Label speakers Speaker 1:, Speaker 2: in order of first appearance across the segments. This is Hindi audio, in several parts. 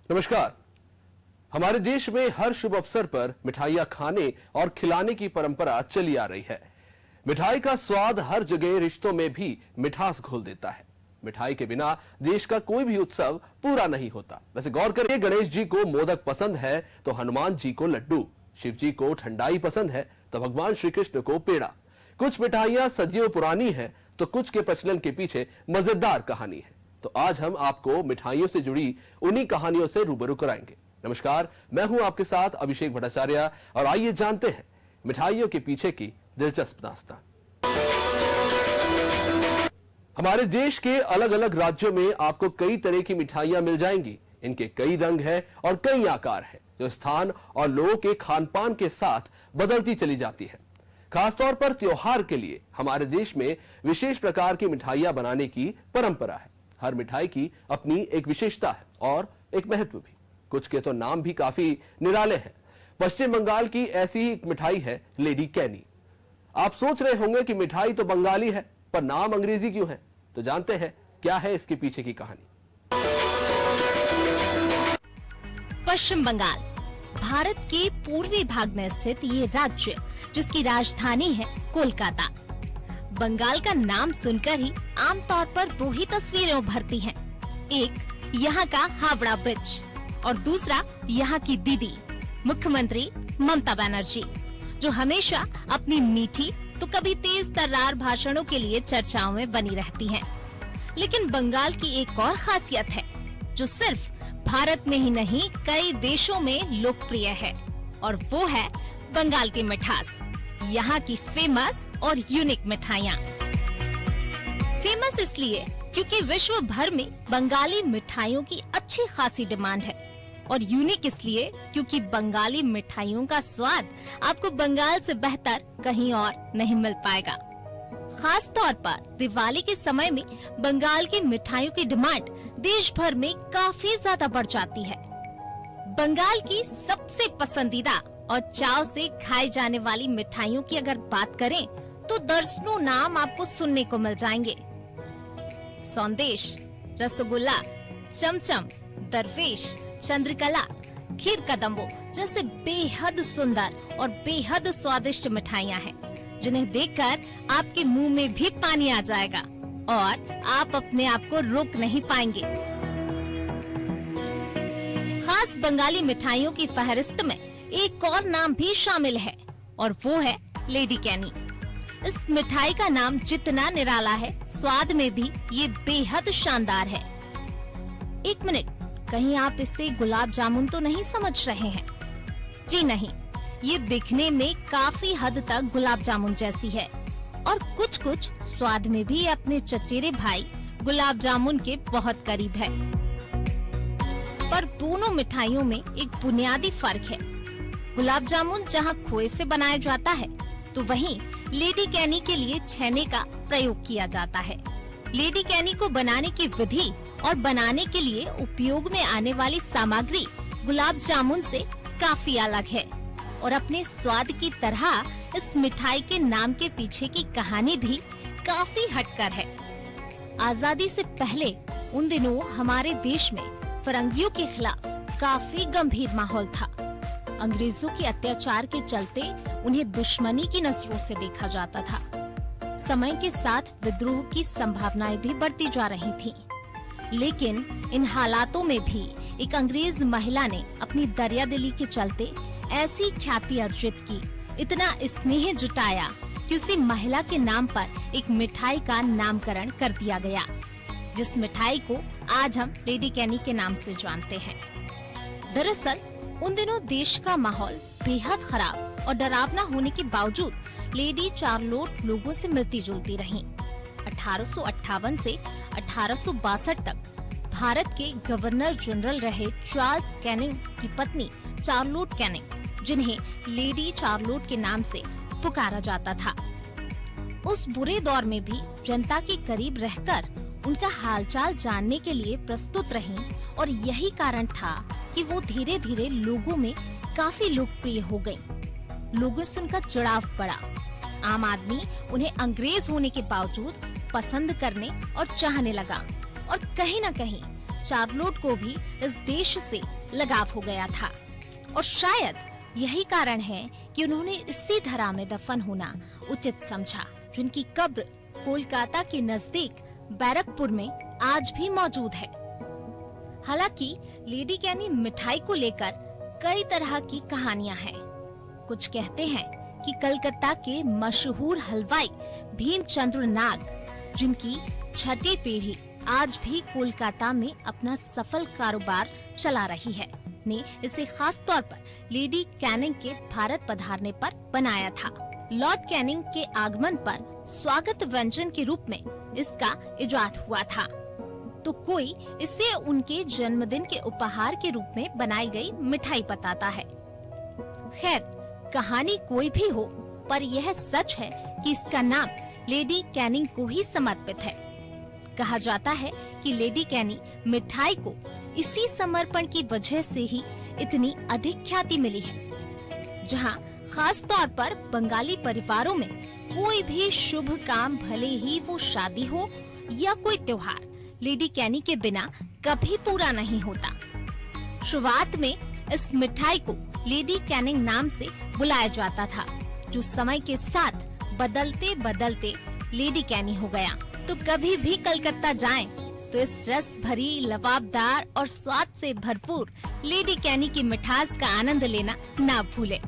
Speaker 1: नमस्कार। हमारे देश में हर शुभ अवसर पर मिठाइयां खाने और खिलाने की परंपरा चली आ रही है। मिठाई का स्वाद हर जगह रिश्तों में भी मिठास घोल देता है। मिठाई के बिना देश का कोई भी उत्सव पूरा नहीं होता। वैसे गौर करिए, गणेश जी को मोदक पसंद है तो हनुमान जी को लड्डू, शिव जी को ठंडाई पसंद है तो भगवान श्री कृष्ण को पेड़ा। कुछ मिठाइयां सदियों पुरानी है तो कुछ के प्रचलन के पीछे मजेदार कहानी है। तो आज हम आपको मिठाइयों से जुड़ी उन्हीं कहानियों से रूबरू कराएंगे। नमस्कार, मैं हूं आपके साथ अभिषेक भट्टाचार्य और आइए जानते हैं मिठाइयों के पीछे की दिलचस्प दास्तान। हमारे देश के अलग अलग राज्यों में आपको कई तरह की मिठाइयां मिल जाएंगी। इनके कई रंग हैं और कई आकार हैं जो स्थान और लोगों के खान पान के साथ बदलती चली जाती है। खासतौर पर त्योहार के लिए हमारे देश में विशेष प्रकार की मिठाइयां बनाने की परंपरा है। हर मिठाई की अपनी एक विशेषता है और एक महत्व भी। कुछ के तो नाम भी काफी निराले हैं। पश्चिम बंगाल की ऐसी ही एक मिठाई है लेडी कैनी। आप सोच रहे होंगे कि मिठाई तो बंगाली है पर नाम अंग्रेजी क्यों है? तो जानते हैं क्या है इसके पीछे की कहानी।
Speaker 2: पश्चिम बंगाल भारत के पूर्वी भाग में स्थित ये राज्य, जिसकी राजधानी है कोलकाता। बंगाल का नाम सुनकर ही आमतौर पर दो ही तस्वीरें उभरती हैं। एक यहाँ का हावड़ा ब्रिज और दूसरा यहाँ की दीदी मुख्यमंत्री ममता बनर्जी, जो हमेशा अपनी मीठी तो कभी तेज तर्रार भाषणों के लिए चर्चाओं में बनी रहती हैं। लेकिन बंगाल की एक और खासियत है जो सिर्फ भारत में ही नहीं कई देशों में लोकप्रिय है, और वो है बंगाल की मिठास। यहाँ की फेमस और यूनिक मिठाइयाँ। फेमस इसलिए क्योंकि विश्व भर में बंगाली मिठाइयों की अच्छी खासी डिमांड है, और यूनिक इसलिए क्योंकि बंगाली मिठाइयों का स्वाद आपको बंगाल से बेहतर कहीं और नहीं मिल पाएगा। खास तौर पर दिवाली के समय में बंगाल की मिठाइयों की डिमांड देश भर में काफी ज्यादा बढ़ जाती है। बंगाल की सबसे पसंदीदा और चाव से खाई जाने वाली मिठाइयों की अगर बात करें तो दर्जनों नाम आपको सुनने को मिल जाएंगे। सौंदेश, रसगुल्ला, चमचम, दरवेश, चंद्रकला, खीर कदम्बो जैसे बेहद सुंदर और बेहद स्वादिष्ट मिठाइयाँ हैं, जिन्हें देखकर आपके मुंह में भी पानी आ जाएगा और आप अपने आप को रोक नहीं पाएंगे। खास बंगाली मिठाइयों की फहरिस्त में एक और नाम भी शामिल है और वो है लेडी कैनी। इस मिठाई का नाम जितना निराला है, स्वाद में भी ये बेहद शानदार है। एक मिनट, कहीं आप इसे गुलाब जामुन तो नहीं समझ रहे हैं? जी नहीं, ये दिखने में काफी हद तक गुलाब जामुन जैसी है और कुछ कुछ स्वाद में भी अपने चचेरे भाई गुलाब जामुन के बहुत करीब है। पर दोनों मिठाइयों में एक बुनियादी फर्क है। गुलाब जामुन जहाँ खोए से बनाया जाता है तो वहीं लेडी कैनी के लिए छेने का प्रयोग किया जाता है। लेडी कैनी को बनाने की विधि और बनाने के लिए उपयोग में आने वाली सामग्री गुलाब जामुन से काफी अलग है, और अपने स्वाद की तरह इस मिठाई के नाम के पीछे की कहानी भी काफी हटकर है। आजादी से पहले उन दिनों हमारे देश में फिरंगियों के खिलाफ काफी गंभीर माहौल था। अंग्रेजों के अत्याचार के चलते उन्हें दुश्मनी की नजरों से देखा जाता था। समय के साथ विद्रोह की संभावनाएं भी बढ़ती जा रही थीं। लेकिन इन हालातों में भी एक अंग्रेज महिला ने अपनी दरियादिली के चलते ऐसी ख्याति अर्जित की, इतना स्नेह जुटाया कि उसी महिला के नाम पर एक मिठाई का नामकरण कर दिया गया, जिस मिठाई को आज हम लेडी कैनी के नाम से जानते हैं। दरअसल उन दिनों देश का माहौल बेहद खराब और डरावना होने के बावजूद लेडी चार्लोट लोगों से मिलती जुलती रहीं। 1858 से 1862 तक भारत के गवर्नर जनरल रहे चार्ल्स कैनिंग की पत्नी चार्लोट कैनिंग, जिन्हें लेडी चार्लोट के नाम से पुकारा जाता था, उस बुरे दौर में भी जनता के करीब रहकर उनका हालचाल जानने के लिए प्रस्तुत रहीं, और यही कारण था कि वो धीरे धीरे लोगों में काफी लोकप्रिय हो गयी। लोगों से उनका जुड़ाव बढ़ा। आम आदमी उन्हें अंग्रेज होने के बावजूद पसंद करने और चाहने लगा, और कहीं न कहीं चार्लोट को भी इस देश से लगाव हो गया था और शायद यही कारण है कि उन्होंने इसी धरा में दफन होना उचित समझा, जिनकी कब्र कोलकाता के नजदीक बैरकपुर में आज भी मौजूद है। हालांकि लेडी कैनी मिठाई को लेकर कई तरह की कहानियां हैं। कुछ कहते हैं कि कलकत्ता के मशहूर हलवाई भीमचंद्र नाग, जिनकी छठी पीढ़ी आज भी कोलकाता में अपना सफल कारोबार चला रही है, ने इसे खास तौर पर लेडी कैनिंग के भारत पधारने पर बनाया था। लॉर्ड कैनिंग के आगमन पर स्वागत व्यंजन के रूप में इसका इजाद हुआ था, तो कोई इसे उनके जन्मदिन के उपहार के रूप में बनाई गई मिठाई बताता है। खैर, कहानी कोई भी हो, पर यह सच है कि इसका नाम लेडी कैनिंग को ही समर्पित है। कहा जाता है कि लेडी कैनी मिठाई को इसी समर्पण की वजह से ही इतनी अधिक ख्याति मिली है। जहां खास तौर पर बंगाली परिवारों में कोई भी शुभ काम, भले ही वो शादी हो या कोई त्योहार, लेडी कैनी के बिना कभी पूरा नहीं होता। शुरुआत में इस मिठाई को लेडी कैनिंग नाम से बुलाया जाता था, जो समय के साथ बदलते बदलते लेडी कैनी हो गया। तो कभी भी कलकत्ता जाएं, तो इस रस भरी, लबाबदार और स्वाद से भरपूर लेडी कैनी की मिठास का आनंद लेना ना भूलें।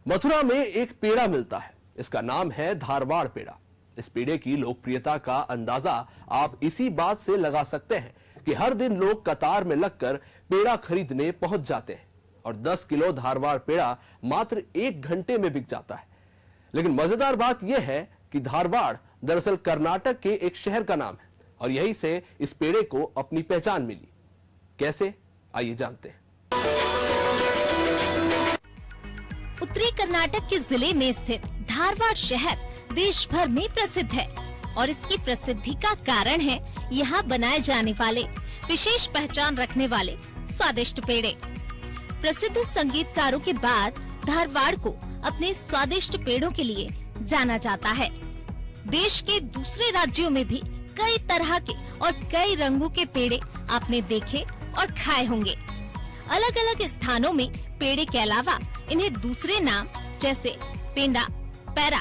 Speaker 1: मथुरा में एक पेड़ा मिलता है, इसका नाम है धारवाड़ पेड़ा। इस पेड़े की लोकप्रियता का अंदाजा आप इसी बात से लगा सकते हैं कि हर दिन लोग कतार में लगकर पेड़ा खरीदने पहुंच जाते हैं और 10 किलो धारवाड़ पेड़ा मात्र 1 घंटे में बिक जाता है। लेकिन मजेदार बात यह है कि धारवाड़ दरअसल कर्नाटक के एक शहर का नाम है और यहीं से इस पेड़े को अपनी पहचान मिली। कैसे, आइए जानते हैं।
Speaker 2: उत्तरी कर्नाटक के जिले में स्थित धारवाड़ शहर देश भर में प्रसिद्ध है और इसकी प्रसिद्धि का कारण है यहाँ बनाए जाने वाले विशेष पहचान रखने वाले स्वादिष्ट पेड़े। प्रसिद्ध संगीतकारों के बाद धारवाड़ को अपने स्वादिष्ट पेड़ों के लिए जाना जाता है। देश के दूसरे राज्यों में भी कई तरह के और कई रंगों के पेड़े आपने देखे और खाए होंगे। अलग अलग स्थानों में पेड़े के अलावा इन्हें दूसरे नाम जैसे पेंडा, पैरा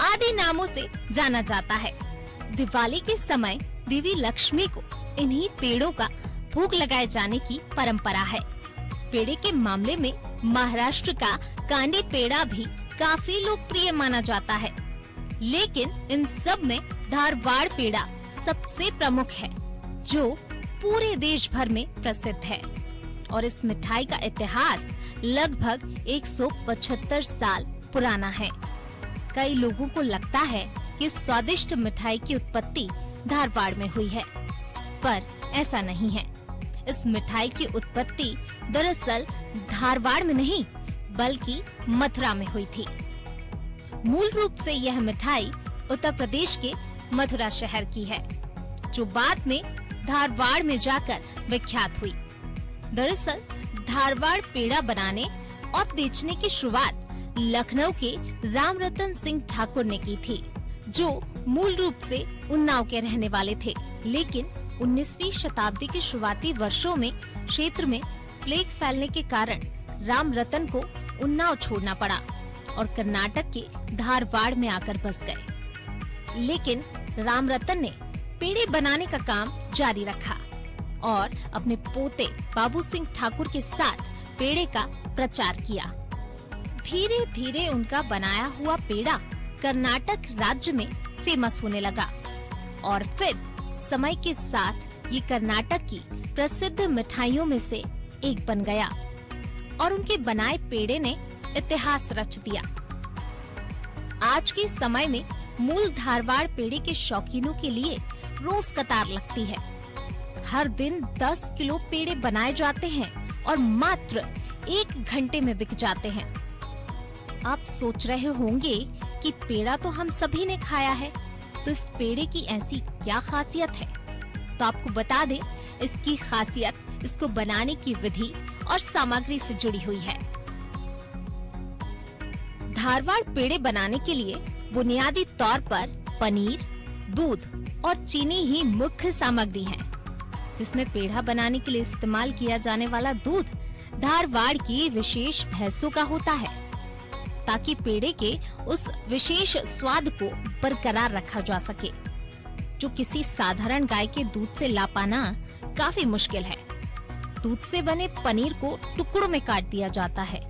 Speaker 2: आदि नामों से जाना जाता है। दिवाली के समय देवी लक्ष्मी को इन्हीं पेड़ों का भोग लगाए जाने की परंपरा है। पेड़े के मामले में महाराष्ट्र का कांडी पेड़ा भी काफी लोकप्रिय माना जाता है, लेकिन इन सब में धारवाड़ पेड़ा सबसे प्रमुख है, जो पूरे देश भर में प्रसिद्ध है। और इस मिठाई का इतिहास लगभग 175 साल पुराना है। कई लोगों को लगता है कि स्वादिष्ट मिठाई की उत्पत्ति धारवाड़ में हुई है, पर ऐसा नहीं है। इस मिठाई की उत्पत्ति दरअसल धारवाड़ में नहीं, बल्कि मथुरा में हुई थी। मूल रूप से यह मिठाई उत्तर प्रदेश के मथुरा शहर की है, जो बाद में धारवाड़ में जाकर विख्यात हुई। दरअसल धारवाड़ पेड़ा बनाने और बेचने की शुरुआत लखनऊ के रामरतन सिंह ठाकुर ने की थी, जो मूल रूप से उन्नाव के रहने वाले थे। लेकिन 19वीं शताब्दी के शुरुआती वर्षों में क्षेत्र में प्लेग फैलने के कारण रामरतन को उन्नाव छोड़ना पड़ा और कर्नाटक के धारवाड़ में आकर बस गए। लेकिन रामरतन ने पेड़े बनाने का काम जारी रखा और अपने पोते बाबू सिंह ठाकुर के साथ पेड़े का प्रचार किया। धीरे धीरे उनका बनाया हुआ पेड़ा कर्नाटक राज्य में फेमस होने लगा और फिर समय के साथ ये कर्नाटक की प्रसिद्ध मिठाइयों में से एक बन गया और उनके बनाए पेड़े ने इतिहास रच दिया। आज के समय में मूल धारवाड़ पेड़े के शौकीनों के लिए रोज कतार लगती है। हर दिन 10 किलो पेड़े बनाए जाते हैं और मात्र 1 घंटे में बिक जाते हैं। आप सोच रहे होंगे कि पेड़ा तो हम सभी ने खाया है, तो इस पेड़े की ऐसी क्या खासियत है? तो आपको बता दें, इसकी खासियत इसको बनाने की विधि और सामग्री से जुड़ी हुई है। धारवाड़ पेड़े बनाने के लिए बुनियादी तौर पर पनीर, दूध और चीनी ही मुख्य सामग्री है। जिसमें पेड़ा बनाने के लिए इस्तेमाल किया जाने वाला दूध धारवाड़ की विशेष भैंसों का होता है, ताकि पेड़े के उस विशेष स्वाद को बरकरार रखा जा सके, जो किसी साधारण गाय के दूध से ला पाना काफी मुश्किल है। दूध से बने पनीर को टुकड़ों में काट दिया जाता है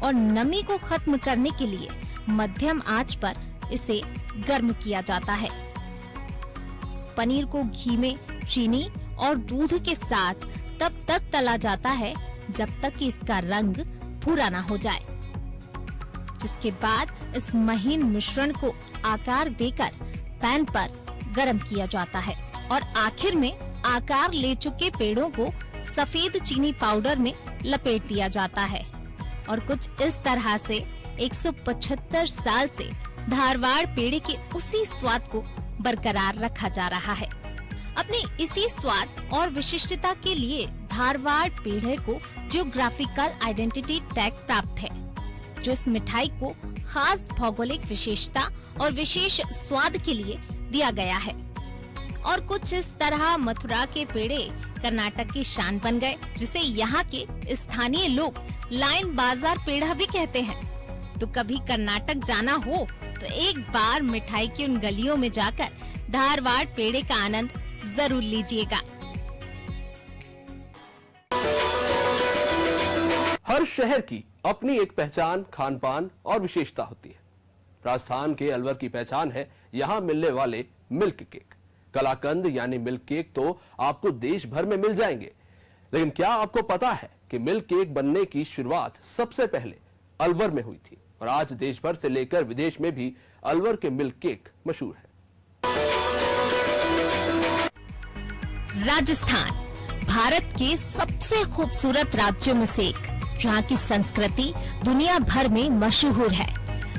Speaker 2: और नमी को खत्म करने के लिए मध्यम आंच पर इसे गर्म किया जाता है। पनीर को घी में चीनी और दूध के साथ तब तक तला जाता है जब तक कि इसका रंग भूरा ना हो जाए, जिसके बाद इस महीन मिश्रण को आकार देकर पैन पर गर्म किया जाता है और आखिर में आकार ले चुके पेड़ों को सफेद चीनी पाउडर में लपेट दिया जाता है और कुछ इस तरह से 175 साल से धारवाड़ पेड़े के उसी स्वाद को बरकरार रखा जा रहा है। अपने इसी स्वाद और विशिष्टता के लिए धारवाड़ पेड़े को जियोग्राफिकल आइडेंटिटी टैग प्राप्त है, जो इस मिठाई को खास भौगोलिक विशेषता और विशेष स्वाद के लिए दिया गया है। और कुछ इस तरह मथुरा के पेड़े कर्नाटक की शान बन गए, जिसे यहाँ के स्थानीय लोग लाइन बाजार पेड़ा भी कहते हैं। तो कभी कर्नाटक जाना हो तो एक बार मिठाई की उन गलियों में जाकर धारवाड़ पेड़े का आनंद जरूर लीजिएगा।
Speaker 1: हर शहर की अपनी एक पहचान, खान पान और विशेषता होती है। राजस्थान के अलवर की पहचान है यहाँ मिलने वाले मिल्क केक। कलाकंद यानी मिल्क केक तो आपको देश भर में मिल जाएंगे, लेकिन क्या आपको पता है कि मिल्क केक बनने की शुरुआत सबसे पहले अलवर में हुई थी और आज देश भर से लेकर विदेश में भी अलवर के मिल्क केक मशहूर है।
Speaker 2: राजस्थान भारत के सबसे खूबसूरत राज्यों में से एक, जहाँ की संस्कृति दुनिया भर में मशहूर है।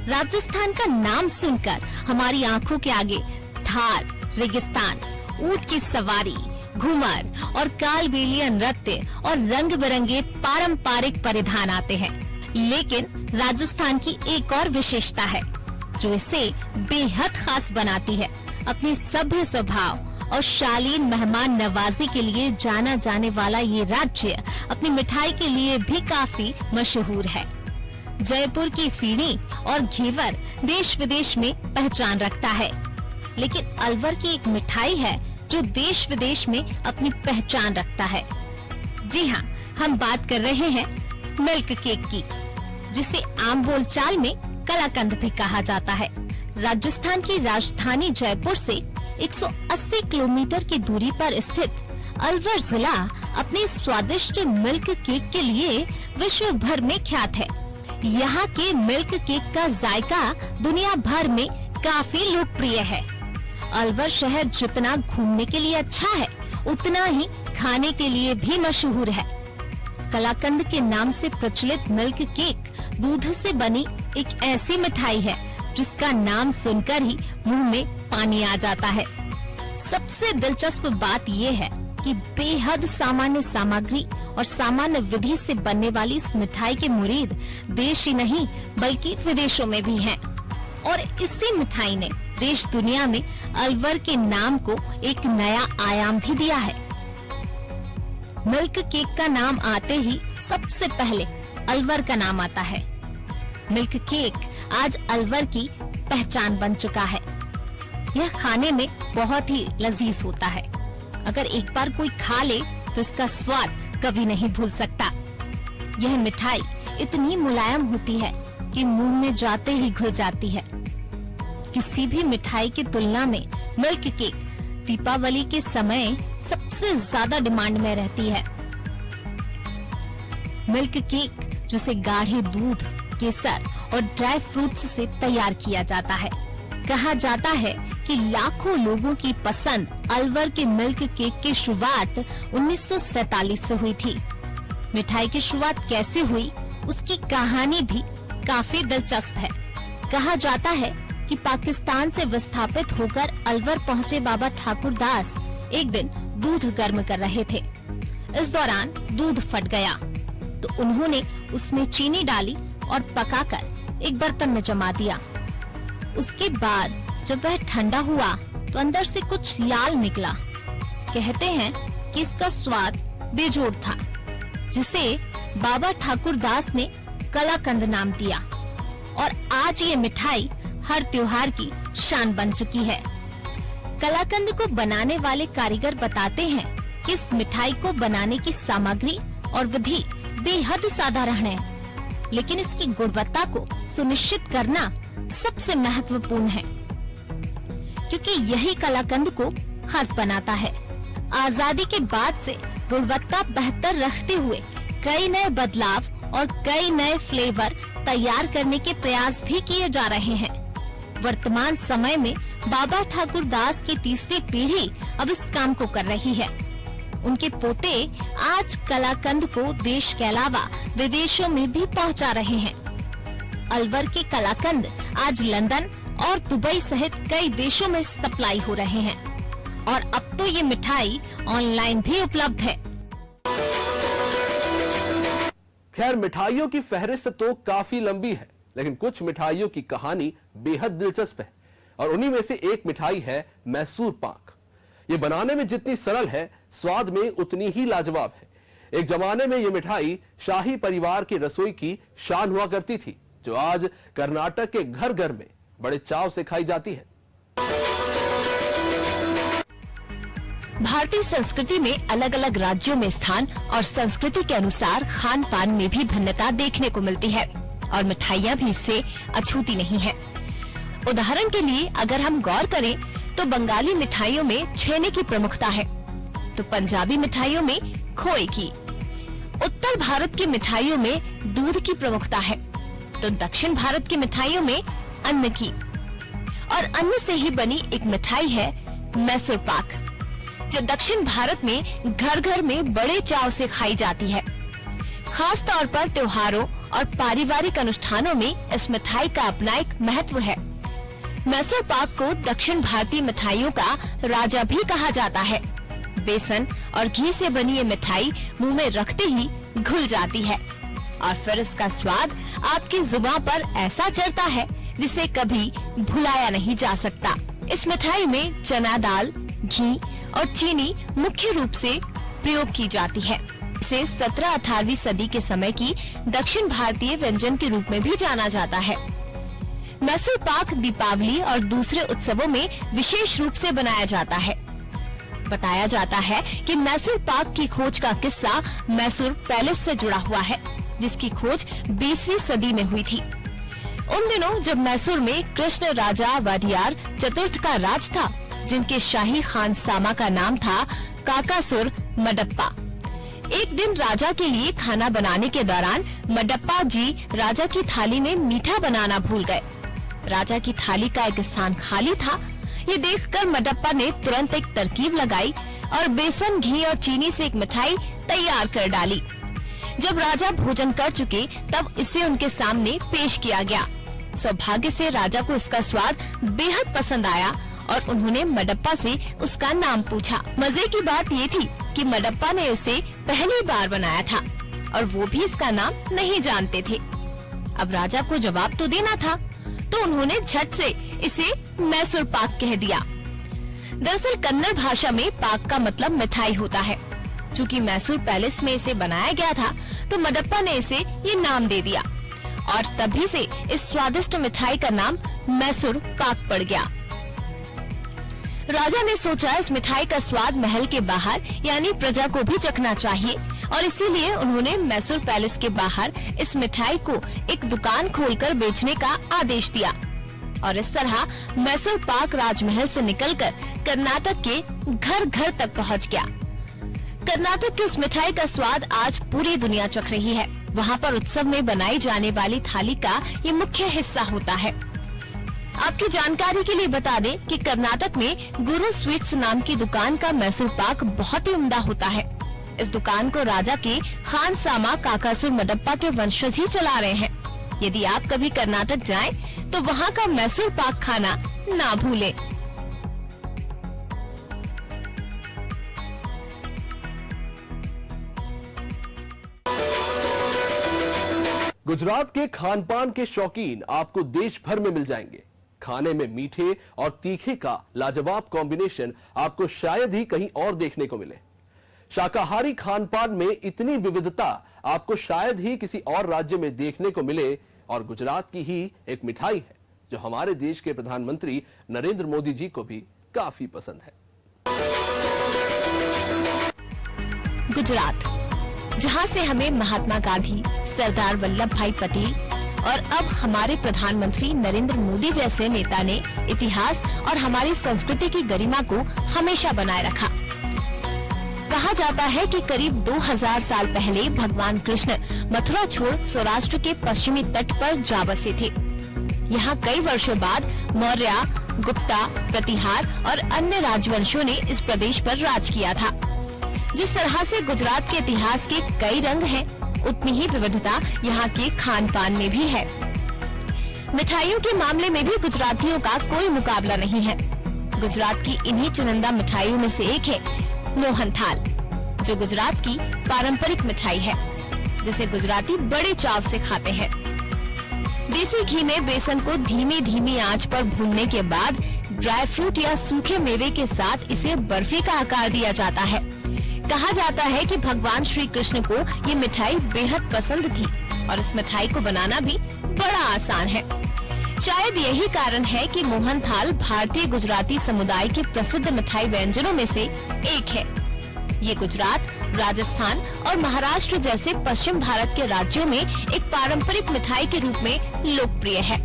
Speaker 2: राजस्थान का नाम सुनकर हमारी आंखों के आगे थार, रेगिस्तान, ऊंट की सवारी, घूमर और कालबेलिया नृत्य और रंग बिरंगे पारंपरिक परिधान आते हैं। लेकिन राजस्थान की एक और विशेषता है जो इसे बेहद खास बनाती है। अपने सभ्य स्वभाव और शालीन मेहमान नवाजी के लिए जाना जाने वाला ये राज्य अपनी मिठाई के लिए भी काफी मशहूर है। जयपुर की फीणी और घेवर देश विदेश में पहचान रखता है, लेकिन अलवर की एक मिठाई है जो देश विदेश में अपनी पहचान रखता है। जी हाँ, हम बात कर रहे हैं मिल्क केक की, जिसे आम बोलचाल में कलाकंद भी कहा जाता है। राजस्थान की राजधानी जयपुर से 180 किलोमीटर की दूरी पर स्थित अलवर जिला अपने स्वादिष्ट मिल्क केक के लिए विश्व भर में ख्यात है। यहाँ के मिल्क केक का जायका दुनिया भर में काफी लोकप्रिय है। अलवर शहर जितना घूमने के लिए अच्छा है, उतना ही खाने के लिए भी मशहूर है। कलाकंद के नाम से प्रचलित मिल्क केक दूध से बनी एक ऐसी मिठाई है जिसका नाम सुनकर ही मुंह में पानी आ जाता है। सबसे दिलचस्प बात ये है कि बेहद सामान्य सामग्री और सामान्य विधि से बनने वाली इस मिठाई के मुरीद देश ही नहीं बल्कि विदेशों में भी हैं। और इसी मिठाई ने देश दुनिया में अलवर के नाम को एक नया आयाम भी दिया है। मिल्क केक का नाम आते ही सबसे पहले अलवर का नाम आता है। मिल्क केक आज अलवर की पहचान बन चुका है। यह खाने में बहुत ही लजीज होता है। अगर एक बार कोई खा ले तो इसका स्वाद कभी नहीं भूल सकता। यह मिठाई इतनी मुलायम होती है कि मुंह में जाते ही घुल जाती है। किसी भी मिठाई की तुलना में मिल्क केक दीपावली के समय सबसे ज्यादा डिमांड में रहती है। मिल्क केक जिसे गाढ़े दूध, केसर और ड्राई फ्रूट्स से तैयार किया जाता है। कहा जाता है कि लाखों लोगों की पसंद अलवर के मिल्क केक की शुरुआत 1947 से हुई थी। मिठाई की शुरुआत कैसे हुई, उसकी कहानी भी काफी दिलचस्प है। कहा जाता है कि पाकिस्तान से विस्थापित होकर अलवर पहुंचे बाबा ठाकुर दास एक दिन दूध गर्म कर रहे थे। इस दौरान दूध फट गया तो उन्होंने उसमें चीनी डाली और पकाकर एक बर्तन में जमा दिया। उसके बाद जब वह ठंडा हुआ तो अंदर से कुछ लाल निकला। कहते हैं कि इसका स्वाद बेजोड़ था, जिसे बाबा ठाकुर दास ने कलाकंद नाम दिया और आज ये मिठाई हर त्योहार की शान बन चुकी है। कलाकंद को बनाने वाले कारीगर बताते हैं कि इस मिठाई को बनाने की सामग्री और विधि बेहद साधारण है, लेकिन इसकी गुणवत्ता को सुनिश्चित करना सबसे महत्वपूर्ण है, क्योंकि यही कलाकंद को खास बनाता है। आजादी के बाद से गुणवत्ता बेहतर रखते हुए कई नए बदलाव और कई नए फ्लेवर तैयार करने के प्रयास भी किए जा रहे हैं। वर्तमान समय में बाबा ठाकुर दास की तीसरी पीढ़ी अब इस काम को कर रही है। उनके पोते आज कलाकंद को देश के अलावा विदेशों में भी पहुंचा रहे हैं। अलवर के कलाकंद आज लंदन और दुबई सहित कई देशों में सप्लाई हो रहे हैं और अब तो ये मिठाई ऑनलाइन भी उपलब्ध है।
Speaker 1: खैर, मिठाइयों की फहरिस्त तो काफी लंबी है, लेकिन कुछ मिठाइयों की कहानी बेहद दिलचस्प है और उन्हीं में से एक मिठाई है मैसूर पाक। ये बनाने में जितनी सरल है, स्वाद में उतनी ही लाजवाब है। एक जमाने में ये मिठाई शाही परिवार की रसोई की शान हुआ करती थी, जो आज कर्नाटक के घर घर में बड़े चाव से खाई जाती है।
Speaker 2: भारतीय संस्कृति में अलग अलग राज्यों में स्थान और संस्कृति के अनुसार खान पान में भी भिन्नता देखने को मिलती है और मिठाइयाँ भी इससे अछूती नहीं है। उदाहरण के लिए अगर हम गौर करें तो बंगाली मिठाइयों में छेने की प्रमुखता है, तो पंजाबी मिठाइयों में खोए की। उत्तर भारत की मिठाइयों में दूध की प्रमुखता है, तो दक्षिण भारत की मिठाइयों में अन्न की। और अन्न से ही बनी एक मिठाई है मैसूर पाक, जो दक्षिण भारत में घर घर में बड़े चाव से खाई जाती है। खास तौर पर त्योहारों और पारिवारिक अनुष्ठानों में इस मिठाई का अपना एक महत्व है। मैसूर पाक को दक्षिण भारतीय मिठाइयों का राजा भी कहा जाता है। बेसन और घी से बनी ये मिठाई मुंह में रखते ही घुल जाती है और फिर इसका स्वाद आपकी जुबान पर ऐसा चढ़ता है जिसे कभी भुलाया नहीं जा सकता। इस मिठाई में चना दाल, घी और चीनी मुख्य रूप से प्रयोग की जाती है। इसे 17-18वीं सदी के समय की दक्षिण भारतीय व्यंजन के रूप में भी जाना जाता है। मैसूर पाक दीपावली और दूसरे उत्सवों में विशेष रूप से बनाया जाता है। बताया जाता है कि मैसूर पाक की खोज का किस्सा मैसूर पैलेस से जुड़ा हुआ है, जिसकी खोज 20वीं सदी में हुई थी। उन दिनों जब मैसूर में कृष्ण राजा वाडियार चतुर्थ का राज था, जिनके शाही खानसामा का नाम था काकासुर मडप्पा। एक दिन राजा के लिए खाना बनाने के दौरान मडप्पा जी राजा की थाली में मीठा बनाना भूल गए। राजा की थाली का एक स्थान खाली था। ये देखकर मडप्पा ने तुरंत एक तरकीब लगाई और बेसन, घी और चीनी से एक मिठाई तैयार कर डाली। जब राजा भोजन कर चुके तब इसे उनके सामने पेश किया गया। सौभाग्य से राजा को इसका स्वाद बेहद पसंद आया और उन्होंने मडप्पा से उसका नाम पूछा। मजे की बात ये थी कि मडप्पा ने इसे पहली बार बनाया था और वो भी इसका नाम नहीं जानते थे। अब राजा को जवाब तो देना था, तो उन्होंने झट से इसे मैसूर पाक कह दिया। दरअसल कन्नड़ भाषा में पाक का मतलब मिठाई होता है। चूँकि मैसूर पैलेस में इसे बनाया गया था, तो मडप्पा ने इसे ये नाम दे दिया और तभी से इस स्वादिष्ट मिठाई का नाम मैसूर पाक पड़ गया। राजा ने सोचा इस मिठाई का स्वाद महल के बाहर यानी प्रजा को भी चखना चाहिए और इसीलिए उन्होंने मैसूर पैलेस के बाहर इस मिठाई को एक दुकान खोलकर बेचने का आदेश दिया और इस तरह मैसूर पाक राजमहल से निकलकर कर्नाटक के घर घर तक पहुंच गया। कर्नाटक की इस मिठाई का स्वाद आज पूरी दुनिया चख रही है। वहाँ पर उत्सव में बनाई जाने वाली थाली का ये मुख्य हिस्सा होता है। आपकी जानकारी के लिए बता दें कि कर्नाटक में गुरु स्वीट्स नाम की दुकान का मैसूर पाक बहुत ही उम्दा होता है। इस दुकान को राजा के खानसामा काकासुर मडप्पा के वंशज ही चला रहे हैं। यदि आप कभी कर्नाटक जाएं, तो वहाँ का मैसूर पाक खाना ना भूलें।
Speaker 1: गुजरात के खान-पान के शौकीन आपको देश भर में मिल जाएंगे। खाने में मीठे और तीखे का लाजवाब कॉम्बिनेशन आपको शायद ही कहीं और देखने को मिले। शाकाहारी खान पान में इतनी विविधता आपको शायद ही किसी और राज्य में देखने को मिले, और गुजरात की ही एक मिठाई है जो हमारे देश के प्रधानमंत्री नरेंद्र मोदी जी को भी काफी पसंद है।
Speaker 2: गुजरात, जहां से हमें महात्मा गांधी, सरदार वल्लभ भाई पटेल और अब हमारे प्रधानमंत्री नरेंद्र मोदी जैसे नेता ने इतिहास और हमारी संस्कृति की गरिमा को हमेशा बनाए रखा। कहा जाता है कि करीब 2000 साल पहले भगवान कृष्ण मथुरा छोड़ सौराष्ट्र के पश्चिमी तट पर जा बसे थे। यहाँ कई वर्षों बाद मौर्य, गुप्ता, प्रतिहार और अन्य राजवंशों ने इस प्रदेश पर राज किया था। जिस तरह से गुजरात के इतिहास के कई रंग हैं, उतनी ही विविधता यहाँ के खान पान में भी है। मिठाइयों के मामले में भी गुजरातियों का कोई मुकाबला नहीं है। गुजरात की इन्हीं चुनिंदा मिठाइयों में से एक है मोहन थाल, जो गुजरात की पारंपरिक मिठाई है, जिसे गुजराती बड़े चाव से खाते हैं। देसी घी में बेसन को धीमी धीमी आंच पर भूनने के बाद ड्राई फ्रूट या सूखे मेवे के साथ इसे बर्फी का आकार दिया जाता है। कहा जाता है कि भगवान श्री कृष्ण को ये मिठाई बेहद पसंद थी और इस मिठाई को बनाना भी बड़ा आसान है। शायद यही कारण है कि मोहन थाल भारतीय गुजराती समुदाय के प्रसिद्ध मिठाई व्यंजनों में से एक है। ये गुजरात, राजस्थान और महाराष्ट्र जैसे पश्चिम भारत के राज्यों में एक पारंपरिक मिठाई के रूप में लोकप्रिय है।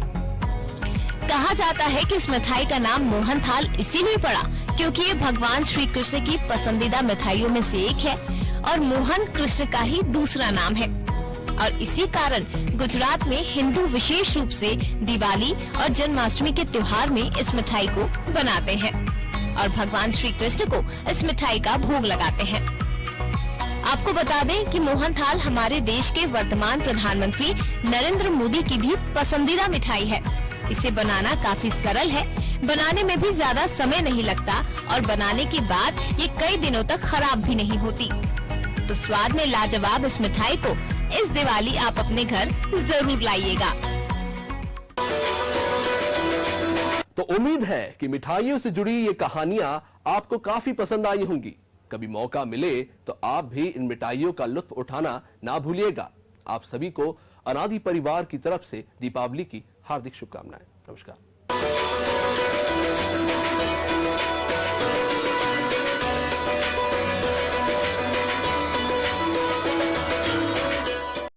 Speaker 2: कहा जाता है कि इस मिठाई का नाम मोहन थाल इसीलिए पड़ा क्योंकि ये भगवान श्री कृष्ण की पसंदीदा मिठाइयों में से एक है और मोहन कृष्ण का ही दूसरा नाम है। और इसी कारण गुजरात में हिंदू विशेष रूप से दिवाली और जन्माष्टमी के त्योहार में इस मिठाई को बनाते हैं और भगवान श्री कृष्ण को इस मिठाई का भोग लगाते हैं। आपको बता दें कि मोहन थाल हमारे देश के वर्तमान प्रधानमंत्री नरेंद्र मोदी की भी पसंदीदा मिठाई है। इसे बनाना काफी सरल है, बनाने में भी ज्यादा समय नहीं लगता और बनाने के बाद ये कई दिनों तक खराब भी नहीं होती। तो स्वाद में लाजवाब इस मिठाई को इस दिवाली आप अपने घर जरूर लाइएगा।
Speaker 1: तो उम्मीद है कि मिठाइयों से जुड़ी ये कहानियां आपको काफी पसंद आई होंगी। कभी मौका मिले तो आप भी इन मिठाइयों का लुत्फ उठाना ना भूलिएगा। आप सभी को अनादि परिवार की तरफ से दीपावली की हार्दिक शुभकामनाएं। नमस्कार।